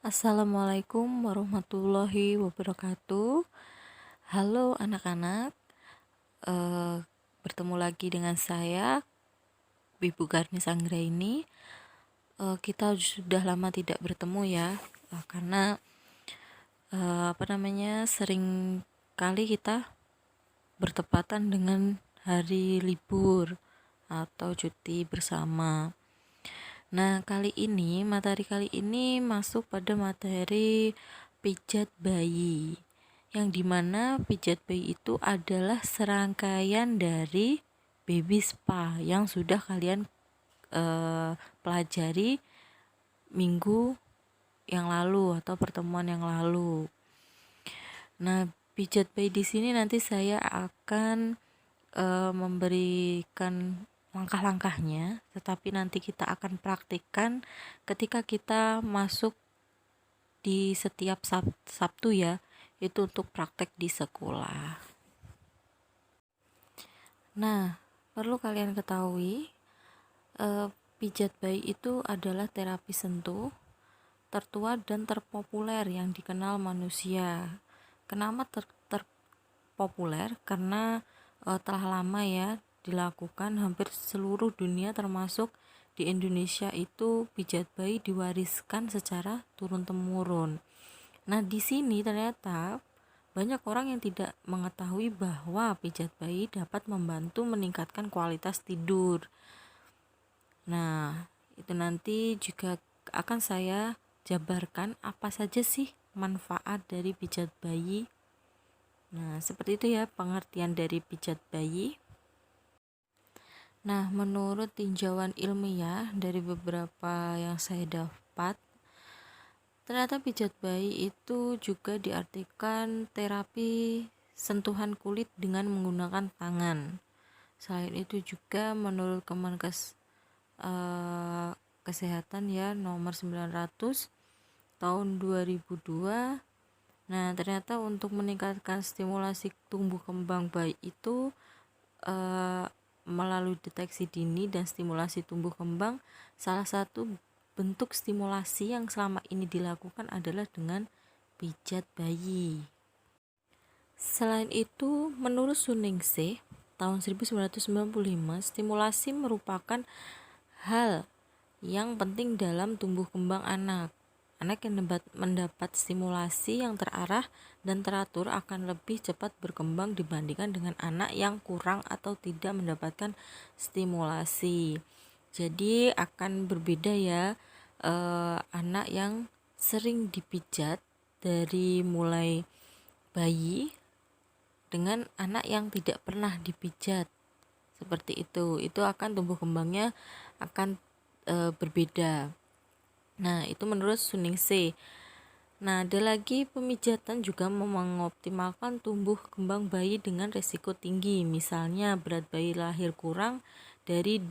Assalamualaikum warahmatullahi wabarakatuh. Halo anak-anak, eh, bertemu lagi dengan saya, Ibu Garnis Anggraini. Kita sudah lama tidak bertemu ya, karena sering kali kita bertepatan dengan hari libur atau cuti bersama. Nah, materi kali ini masuk pada materi pijat bayi, yang dimana pijat bayi itu adalah serangkaian dari baby spa yang sudah kalian pelajari minggu yang lalu atau pertemuan yang lalu. Nah, pijat bayi di sini nanti saya akan memberikan langkah-langkahnya, tetapi nanti kita akan praktikkan ketika kita masuk di setiap Sabtu ya, itu untuk praktek di sekolah. Nah, perlu kalian ketahui, pijat bayi itu adalah terapi sentuh tertua dan terpopuler yang dikenal manusia. Kenapa terpopuler? Karena telah lama ya dilakukan hampir seluruh dunia, termasuk di Indonesia itu pijat bayi diwariskan secara turun-temurun. Nah, di sini ternyata banyak orang yang tidak mengetahui bahwa pijat bayi dapat membantu meningkatkan kualitas tidur. Nah, itu nanti juga akan saya jabarkan apa saja sih manfaat dari pijat bayi. Nah, seperti itu ya pengertian dari pijat bayi. Nah, menurut tinjauan ilmiah dari beberapa yang saya dapat, ternyata pijat bayi itu juga diartikan terapi sentuhan kulit dengan menggunakan tangan. Selain itu juga menurut Kemenkes Kesehatan ya nomor 900 tahun 2002. Nah, ternyata untuk meningkatkan stimulasi tumbuh kembang bayi itu melalui deteksi dini dan stimulasi tumbuh kembang, salah satu bentuk stimulasi yang selama ini dilakukan adalah dengan pijat bayi. Selain itu, menurut Suningsih tahun 1995, stimulasi merupakan hal yang penting dalam tumbuh kembang anak. Anak yang mendapat stimulasi yang terarah dan teratur akan lebih cepat berkembang dibandingkan dengan anak yang kurang atau tidak mendapatkan stimulasi. Jadi akan berbeda ya anak yang sering dipijat dari mulai bayi dengan anak yang tidak pernah dipijat. Seperti itu akan tumbuh kembangnya akan berbeda. Nah, itu menurut Suningsih. Nah, ada lagi pemijatan juga mengoptimalkan tumbuh kembang bayi dengan resiko tinggi. Misalnya berat bayi lahir kurang dari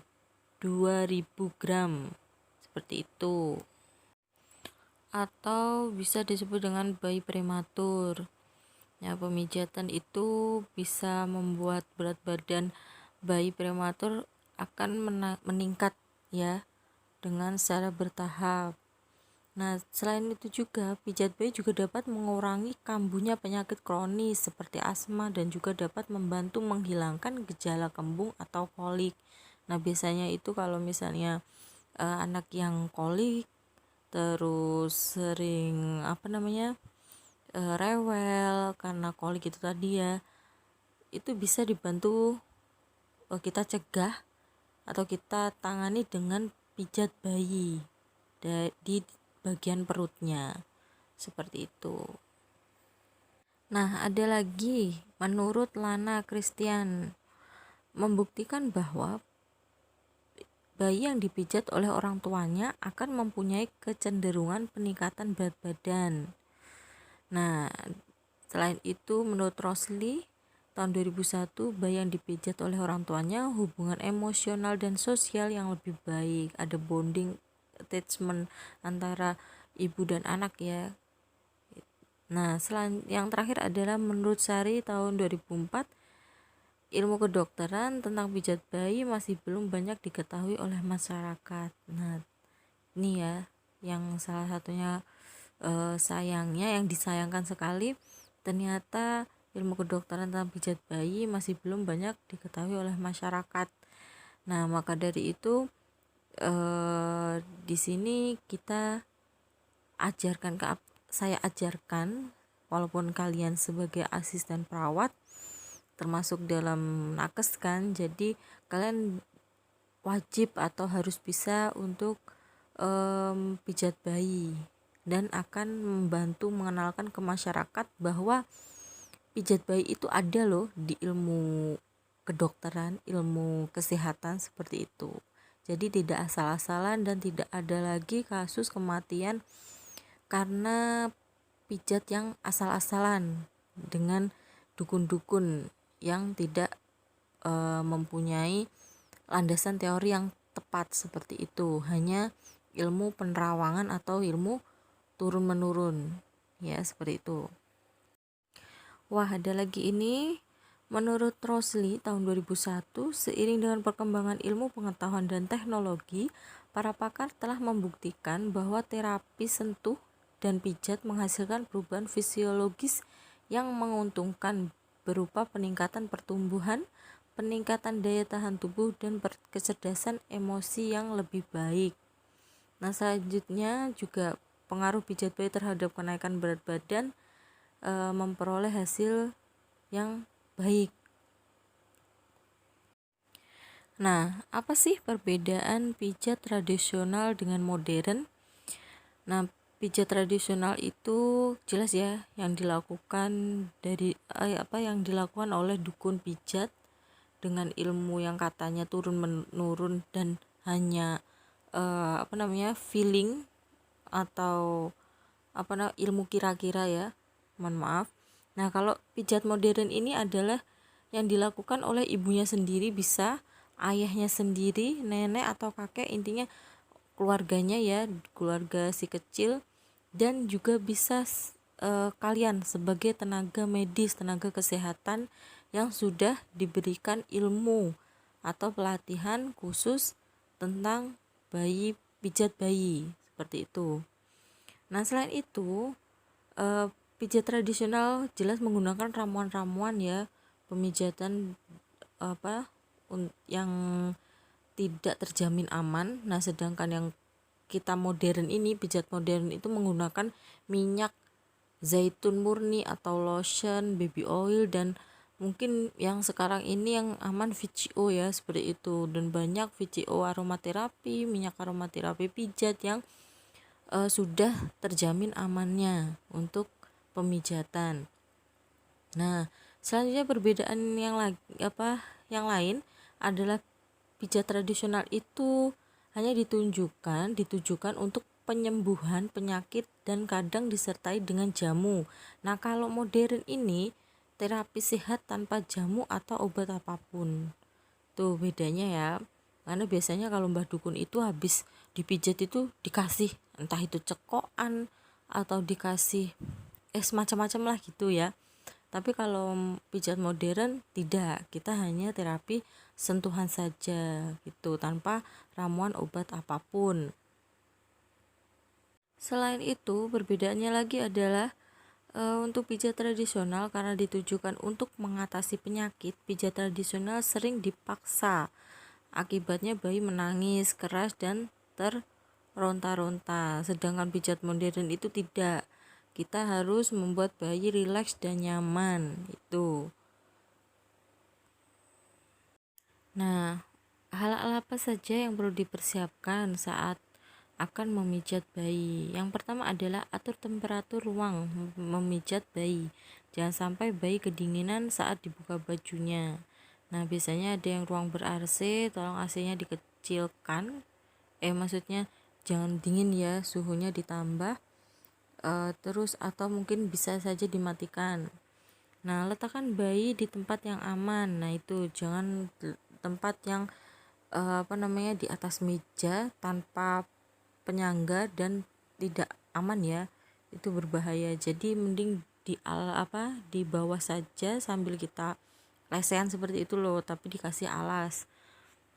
2000 gram. Seperti itu. Atau bisa disebut dengan bayi prematur. Nah, pemijatan itu bisa membuat berat badan bayi prematur akan meningkat ya dengan secara bertahap. Nah, selain itu juga pijat bayi juga dapat mengurangi kambuhnya penyakit kronis seperti asma dan juga dapat membantu menghilangkan gejala kembung atau kolik. Nah, biasanya itu kalau misalnya anak yang kolik terus sering rewel karena kolik itu tadi ya, itu bisa dibantu kita cegah atau kita tangani dengan pijat bayi di bagian perutnya, seperti itu. Nah, ada lagi menurut Lana Christian membuktikan bahwa bayi yang dipijat oleh orang tuanya akan mempunyai kecenderungan peningkatan berat badan. Nah, selain itu menurut Rosli tahun 2001, bayi yang dipijat oleh orang tuanya hubungan emosional dan sosial yang lebih baik, ada bonding attachment antara ibu dan anak ya. Nah, yang terakhir adalah menurut Sari tahun 2004, ilmu kedokteran tentang pijat bayi masih belum banyak diketahui oleh masyarakat. Nah, ini ya yang salah satunya sayangnya, yang disayangkan sekali, ternyata ilmu kedokteran tentang pijat bayi masih belum banyak diketahui oleh masyarakat. Nah, maka dari itu di sini saya ajarkan, walaupun kalian sebagai asisten perawat termasuk dalam nakes kan, jadi kalian wajib atau harus bisa untuk pijat bayi, dan akan membantu mengenalkan ke masyarakat bahwa pijat bayi itu ada loh di ilmu kedokteran, ilmu kesehatan seperti itu. Jadi tidak asal-asalan dan tidak ada lagi kasus kematian karena pijat yang asal-asalan dengan dukun-dukun yang tidak mempunyai landasan teori yang tepat seperti itu, hanya ilmu penerawangan atau ilmu turun-menurun, ya seperti itu. Wah, ada lagi ini. Menurut Rosli tahun 2001, seiring dengan perkembangan ilmu pengetahuan dan teknologi, para pakar telah membuktikan bahwa terapi sentuh dan pijat menghasilkan perubahan fisiologis yang menguntungkan berupa peningkatan pertumbuhan, peningkatan daya tahan tubuh, dan kecerdasan emosi yang lebih baik. Nah, selanjutnya juga pengaruh pijat bayi terhadap kenaikan berat badan, memperoleh hasil yang baik. Nah, apa sih perbedaan pijat tradisional dengan modern? Nah, pijat tradisional itu jelas ya yang dilakukan yang dilakukan oleh dukun pijat dengan ilmu yang katanya turun menurun dan hanya feeling atau ilmu kira-kira ya. Mohon maaf. Nah, kalau pijat modern ini adalah yang dilakukan oleh ibunya sendiri, bisa ayahnya sendiri, nenek atau kakek, intinya keluarganya ya, keluarga si kecil, dan juga bisa kalian sebagai tenaga medis, tenaga kesehatan yang sudah diberikan ilmu atau pelatihan khusus tentang pijat bayi seperti itu. Nah, selain itu pijat tradisional jelas menggunakan ramuan-ramuan ya, pemijatan yang tidak terjamin aman. Nah, sedangkan yang kita modern ini, pijat modern itu menggunakan minyak zaitun murni atau lotion, baby oil, dan mungkin yang sekarang ini yang aman VCO ya, seperti itu. Dan banyak VCO aromaterapi, minyak aromaterapi pijat yang sudah terjamin amannya untuk pemijatan. Nah, selanjutnya perbedaan yang lain adalah pijat tradisional itu hanya ditujukan untuk penyembuhan penyakit dan kadang disertai dengan jamu. Nah, kalau modern ini terapi sehat tanpa jamu atau obat apapun. Tuh bedanya ya. Karena biasanya kalau mbah dukun itu habis dipijat itu dikasih entah itu cekokan atau dikasih macam-macam lah gitu ya. Tapi kalau pijat modern tidak, kita hanya terapi sentuhan saja gitu, tanpa ramuan obat apapun. Selain itu, perbedaannya lagi adalah untuk pijat tradisional, karena ditujukan untuk mengatasi penyakit, pijat tradisional sering dipaksa. Akibatnya bayi menangis keras dan terronta-ronta. Sedangkan pijat modern itu tidak. Kita harus membuat bayi rileks dan nyaman itu. Nah, hal-hal apa saja yang perlu dipersiapkan saat akan memijat bayi? Yang pertama adalah atur temperatur ruang memijat bayi. Jangan sampai bayi kedinginan saat dibuka bajunya. Nah, biasanya ada yang ruang ber-AC, tolong AC-nya dikecilkan. Maksudnya jangan dingin ya, suhunya ditambah. Terus atau mungkin bisa saja dimatikan. Nah, letakkan bayi di tempat yang aman. Nah, itu jangan tempat yang di atas meja tanpa penyangga dan tidak aman ya, itu berbahaya. Jadi mending di bawah saja sambil kita lesehan seperti itu loh, tapi dikasih alas.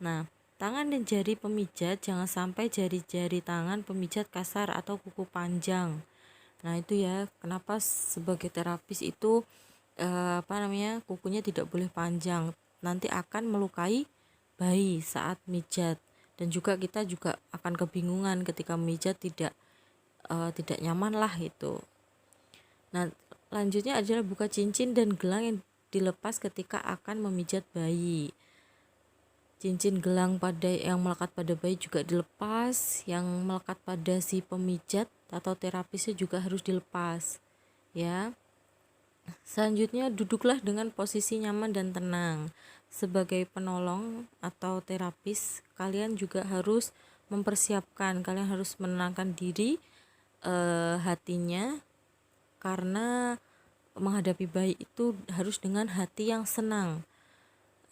Nah, tangan dan jari pemijat jangan sampai jari-jari tangan pemijat kasar atau kuku panjang. Nah itu ya kenapa sebagai terapis itu kukunya tidak boleh panjang, nanti akan melukai bayi saat mijat, dan juga kita juga akan kebingungan ketika mijat, tidak nyaman lah itu. Nah lanjutnya adalah buka cincin dan gelang yang dilepas ketika akan memijat bayi. Cincin gelang pada yang melekat pada bayi juga dilepas, yang melekat pada si pemijat atau terapisnya juga harus dilepas ya. Selanjutnya duduklah dengan posisi nyaman dan tenang. Sebagai penolong atau terapis, kalian juga harus mempersiapkan, kalian harus menenangkan diri, hatinya, karena menghadapi bayi itu harus dengan hati yang senang.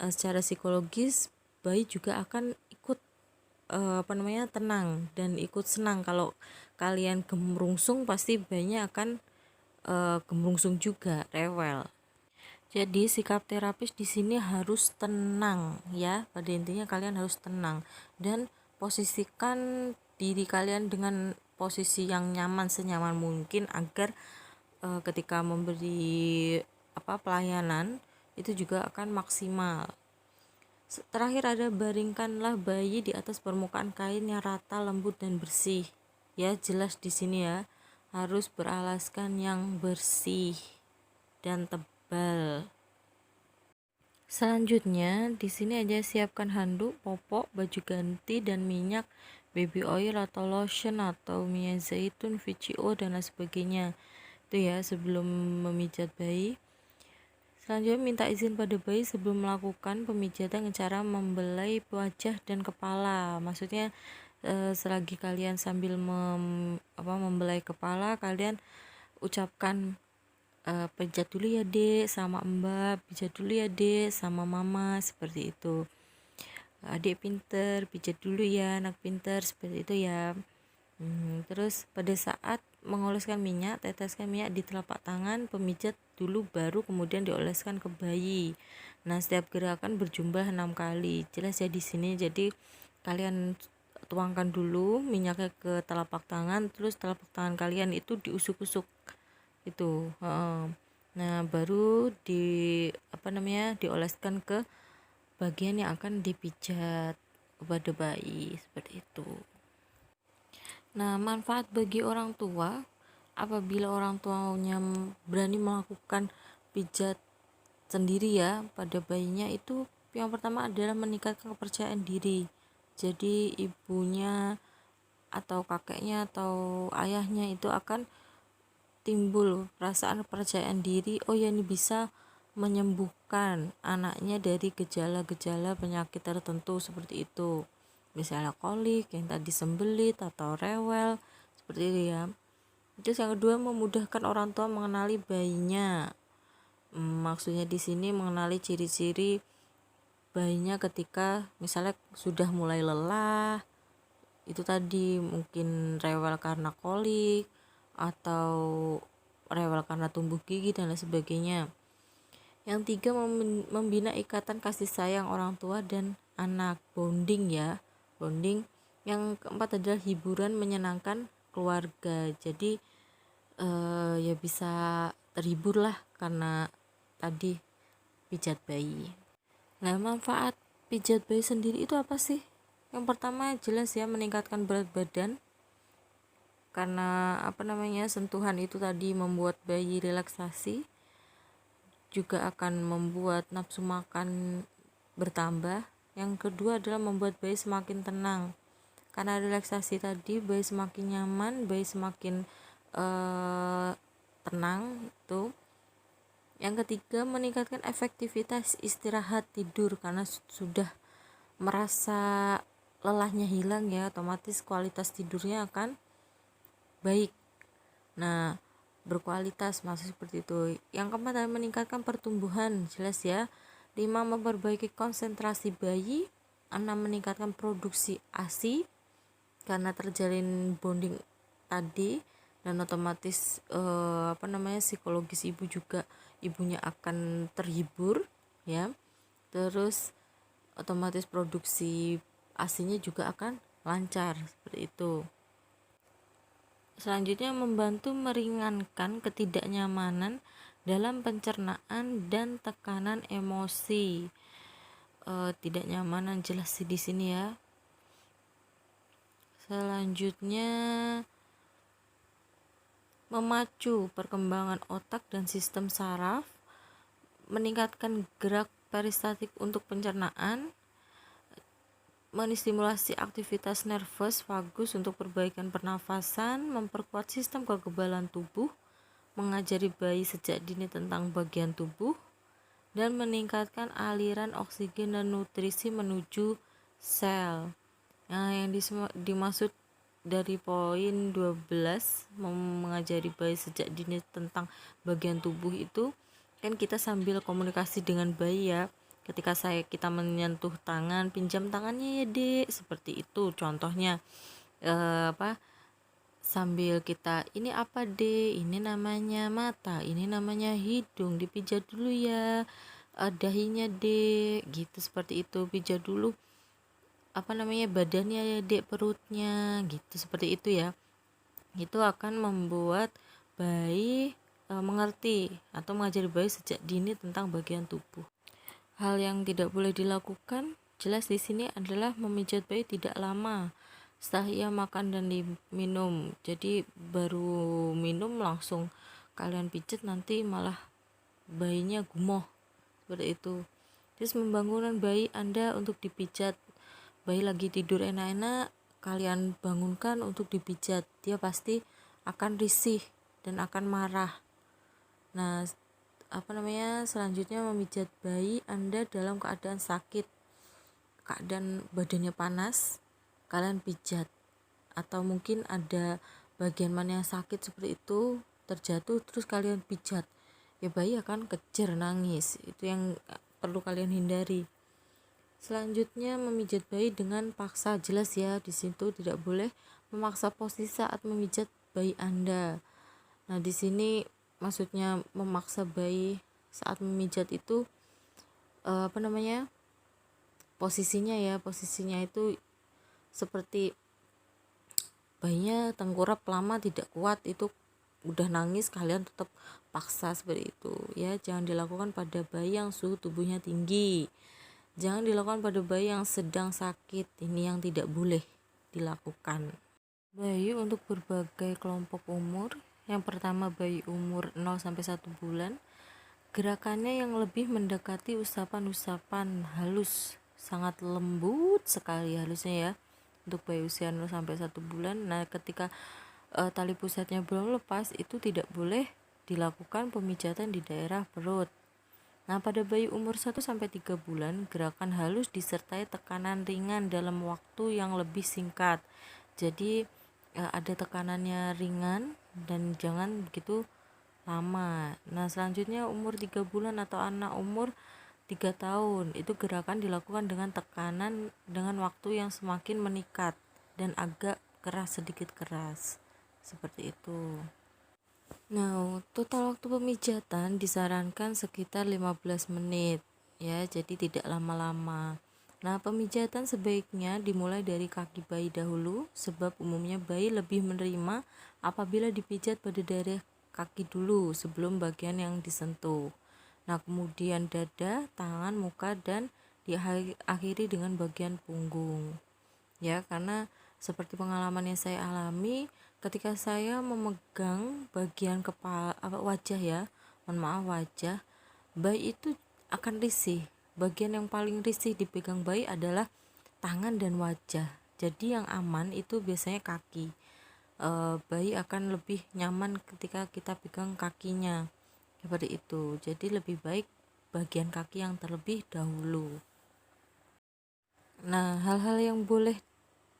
Secara psikologis bayi juga akan ikut tenang dan ikut senang. Kalau kalian gemerungsung pasti bayinya akan gemerungsung juga, rewel. Jadi sikap terapis di sini harus tenang ya. Pada intinya kalian harus tenang dan posisikan diri kalian dengan posisi yang nyaman senyaman mungkin agar ketika memberi pelayanan itu juga akan maksimal. Terakhir ada baringkanlah bayi di atas permukaan kain yang rata, lembut dan bersih. Ya, jelas di sini ya. Harus beralaskan yang bersih dan tebal. Selanjutnya, di sini aja siapkan handuk, popok, baju ganti dan minyak baby oil atau lotion atau minyak zaitun, VCO dan lain sebagainya. Itu ya sebelum memijat bayi. Selanjutnya minta izin pada bayi sebelum melakukan pemijatan dengan cara membelai wajah dan kepala. Maksudnya selagi kalian sambil membelai kepala, kalian ucapkan pijat dulu ya dek sama mbak, pijat dulu ya dek sama mama, seperti itu. Adik pinter, pijat dulu ya anak pinter, seperti itu ya. Terus pada saat mengoleskan minyak, teteskan minyak di telapak tangan pemijat dulu, baru kemudian dioleskan ke bayi. Nah setiap gerakan berjumlah 6 kali. Jelas ya di sini. Jadi kalian tuangkan dulu minyaknya ke telapak tangan, terus telapak tangan kalian itu diusuk-usuk itu. Nah baru dioleskan ke bagian yang akan dipijat pada bayi, seperti itu. Nah, manfaat bagi orang tua apabila orang tuanya berani melakukan pijat sendiri ya pada bayinya, itu yang pertama adalah meningkatkan kepercayaan diri. Jadi ibunya atau kakeknya atau ayahnya itu akan timbul perasaan kepercayaan diri, oh ya ini bisa menyembuhkan anaknya dari gejala-gejala penyakit tertentu seperti itu, misalnya kolik yang tadi, sembelit atau rewel, seperti itu ya. Terus yang kedua, memudahkan orang tua mengenali bayinya. Maksudnya di sini mengenali ciri-ciri bayinya ketika misalnya sudah mulai lelah, itu tadi mungkin rewel karena kolik atau rewel karena tumbuh gigi dan lain sebagainya. Yang tiga, membina ikatan kasih sayang orang tua dan anak, bonding ya, bonding. Yang keempat adalah hiburan menyenangkan keluarga. Jadi ya bisa terhibur lah karena tadi pijat bayi. Nah manfaat pijat bayi sendiri itu apa sih? Yang pertama jelas ya, meningkatkan berat badan, karena sentuhan itu tadi membuat bayi relaksasi, juga akan membuat nafsu makan bertambah. Yang kedua adalah membuat bayi semakin tenang, karena relaksasi tadi bayi semakin nyaman, bayi semakin tenang itu. Yang ketiga, meningkatkan efektivitas istirahat tidur, karena sudah merasa lelahnya hilang ya, otomatis kualitas tidurnya akan baik. Nah berkualitas, maksud seperti itu. Yang keempat adalah meningkatkan pertumbuhan, jelas ya. 5, memperbaiki konsentrasi bayi. 6, meningkatkan produksi ASI karena terjalin bonding tadi, dan otomatis psikologis ibu juga, ibunya akan terhibur ya. Terus otomatis produksi ASInya juga akan lancar, seperti itu. Selanjutnya membantu meringankan ketidaknyamanan dalam pencernaan dan tekanan emosi. Tidak nyamanan jelas sih di sini ya. Selanjutnya memacu perkembangan otak dan sistem saraf, meningkatkan gerak peristatik untuk pencernaan, menstimulasi aktivitas nervus vagus untuk perbaikan pernafasan, memperkuat sistem kekebalan tubuh, mengajari bayi sejak dini tentang bagian tubuh, dan meningkatkan aliran oksigen dan nutrisi menuju sel. Nah, yang dimaksud dari poin 12 mengajari bayi sejak dini tentang bagian tubuh itu kan kita sambil komunikasi dengan bayi ya. Ketika kita menyentuh tangan, pinjam tangannya ya dek, seperti itu contohnya. Sambil kita, ini apa dek, ini namanya mata, ini namanya hidung, dipijat dulu ya dahinya dek, gitu, seperti itu. Pijat dulu badannya ya dek, perutnya, gitu, seperti itu ya. Itu akan membuat bayi mengerti atau mengajari bayi sejak dini tentang bagian tubuh. Hal yang tidak boleh dilakukan jelas di sini adalah memijat bayi tidak lama setelah ia makan dan diminum. Jadi baru minum langsung kalian pijat, nanti malah bayinya gumoh, seperti itu. Terus membangunkan bayi Anda untuk dipijat. Bayi lagi tidur enak-enak, kalian bangunkan untuk dipijat, dia pasti akan risih dan akan marah. Nah, selanjutnya memijat bayi Anda dalam keadaan sakit, keadaan badannya panas, kalian pijat, atau mungkin ada bagian mana yang sakit seperti itu, terjatuh terus kalian pijat, ya bayi akan kejer nangis. Itu yang perlu kalian hindari. Selanjutnya memijat bayi dengan paksa, jelas ya, di situ tidak boleh memaksa posisi saat memijat bayi Anda. Nah, di sini maksudnya memaksa bayi saat memijat itu posisinya itu seperti bayinya tengkurap lama tidak kuat, itu udah nangis, kalian tetap paksa seperti itu ya. Jangan dilakukan pada bayi yang suhu tubuhnya tinggi, jangan dilakukan pada bayi yang sedang sakit, ini yang tidak boleh dilakukan. Bayi untuk berbagai kelompok umur. Yang pertama, bayi umur 0-1 bulan. Gerakannya yang lebih mendekati usapan-usapan halus, sangat lembut sekali halusnya ya untuk bayi usia 0-1 bulan. Nah, ketika tali pusatnya belum lepas, itu tidak boleh dilakukan pemijatan di daerah perut. Nah, pada bayi umur 1-3 bulan, gerakan halus disertai tekanan ringan dalam waktu yang lebih singkat. Jadi ada tekanannya ringan dan jangan begitu lama. Nah, selanjutnya umur 3 bulan atau anak umur 3 tahun, itu gerakan dilakukan dengan tekanan dengan waktu yang semakin meningkat dan agak sedikit keras, seperti itu. Nah, total waktu pemijatan disarankan sekitar 15 menit ya, jadi tidak lama-lama. Nah, pemijatan sebaiknya dimulai dari kaki bayi dahulu, sebab umumnya bayi lebih menerima apabila dipijat pada daerah kaki dulu sebelum bagian yang disentuh. Nah, kemudian dada, tangan, muka, dan diakhiri dengan bagian punggung. Ya, karena seperti pengalaman yang saya alami ketika saya memegang bagian kepala wajah, bayi itu akan risih. Bagian yang paling risih dipegang bayi adalah tangan dan wajah. Jadi yang aman itu biasanya kaki. Bayi akan lebih nyaman ketika kita pegang kakinya, seperti itu. Jadi lebih baik bagian kaki yang terlebih dahulu. Nah, hal-hal yang boleh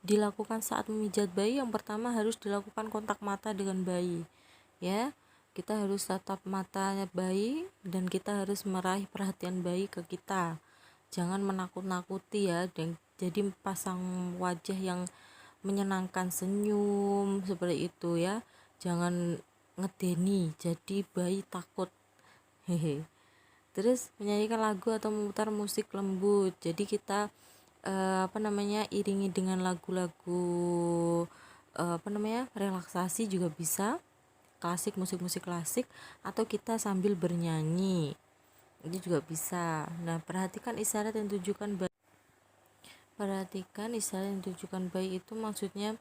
dilakukan saat memijat bayi, yang pertama harus dilakukan kontak mata dengan bayi ya. Kita harus tatap matanya bayi dan kita harus meraih perhatian bayi ke kita, jangan menakut-nakuti ya. Dan jadi pasang wajah yang menyenangkan, senyum seperti itu ya, jangan ngedeni jadi bayi takut. Hehe. Terus menyanyikan lagu atau memutar musik lembut, jadi kita iringi dengan lagu-lagu relaksasi juga bisa, klasik, musik-musik klasik, atau kita sambil bernyanyi itu juga bisa. Nah, perhatikan isyarat yang tujukan bayi itu maksudnya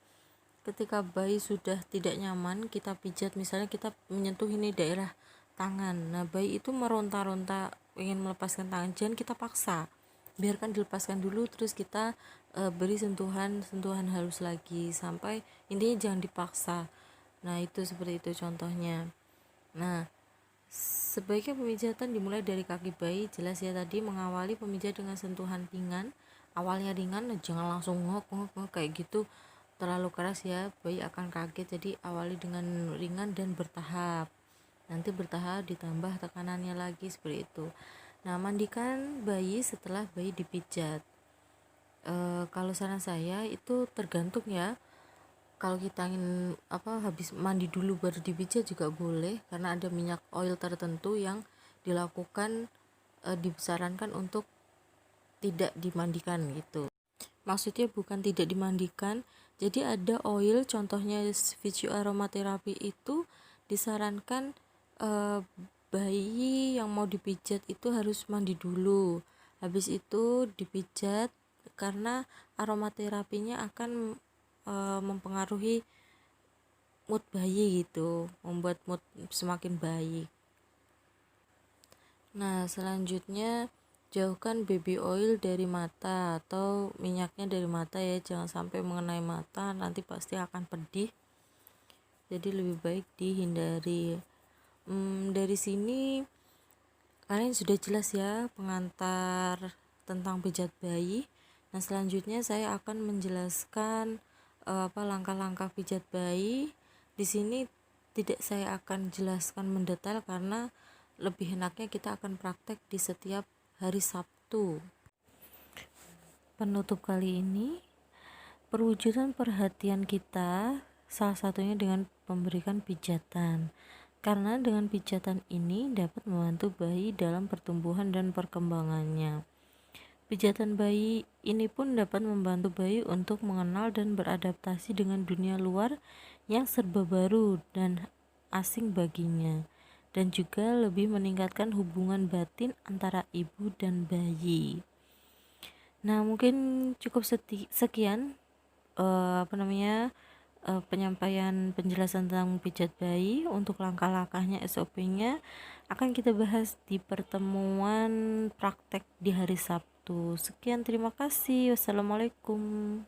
ketika bayi sudah tidak nyaman kita pijat, misalnya kita menyentuh ini daerah tangan, nah bayi itu meronta-ronta ingin melepaskan tangan, jangan kita paksa, biarkan dilepaskan dulu, terus kita beri sentuhan halus lagi sampai intinya jangan dipaksa. Nah itu seperti itu contohnya. Nah sebaiknya pemijatan dimulai dari kaki bayi, jelas ya tadi, mengawali pemijat dengan sentuhan ringan, awalnya ringan, jangan langsung ngok kayak gitu, terlalu keras ya bayi akan kaget. Jadi awali dengan ringan dan bertahap, nanti bertahap ditambah tekanannya lagi seperti itu. Nah mandikan bayi setelah bayi dipijat, kalau saran saya itu tergantung ya, kalau kita ingin habis mandi dulu baru dipijat juga boleh, karena ada minyak oil tertentu yang dilakukan disarankan untuk tidak dimandikan gitu. Maksudnya bukan tidak dimandikan, jadi ada oil contohnya Vichy aromaterapi itu disarankan bayi yang mau dipijat itu harus mandi dulu, habis itu dipijat, karena aromaterapinya akan mempengaruhi mood bayi gitu, membuat mood semakin baik. Nah selanjutnya jauhkan baby oil dari mata atau minyaknya dari mata ya, jangan sampai mengenai mata, nanti pasti akan pedih, jadi lebih baik dihindari. Dari sini kalian sudah jelas ya pengantar tentang pijat bayi. Nah selanjutnya saya akan menjelaskan langkah-langkah pijat bayi. Di sini tidak saya akan jelaskan mendetail karena lebih enaknya kita akan praktek di setiap hari Sabtu. Penutup kali ini, perwujudan perhatian kita salah satunya dengan memberikan pijatan, karena dengan pijatan ini dapat membantu bayi dalam pertumbuhan dan perkembangannya. Pijatan bayi ini pun dapat membantu bayi untuk mengenal dan beradaptasi dengan dunia luar yang serba baru dan asing baginya, dan juga lebih meningkatkan hubungan batin antara ibu dan bayi. Nah mungkin cukup sekian penyampaian penjelasan tentang pijat bayi. Untuk langkah-langkahnya, SOP-nya akan kita bahas di pertemuan praktek di hari Sabtu. Sekian, terima kasih. Wassalamualaikum.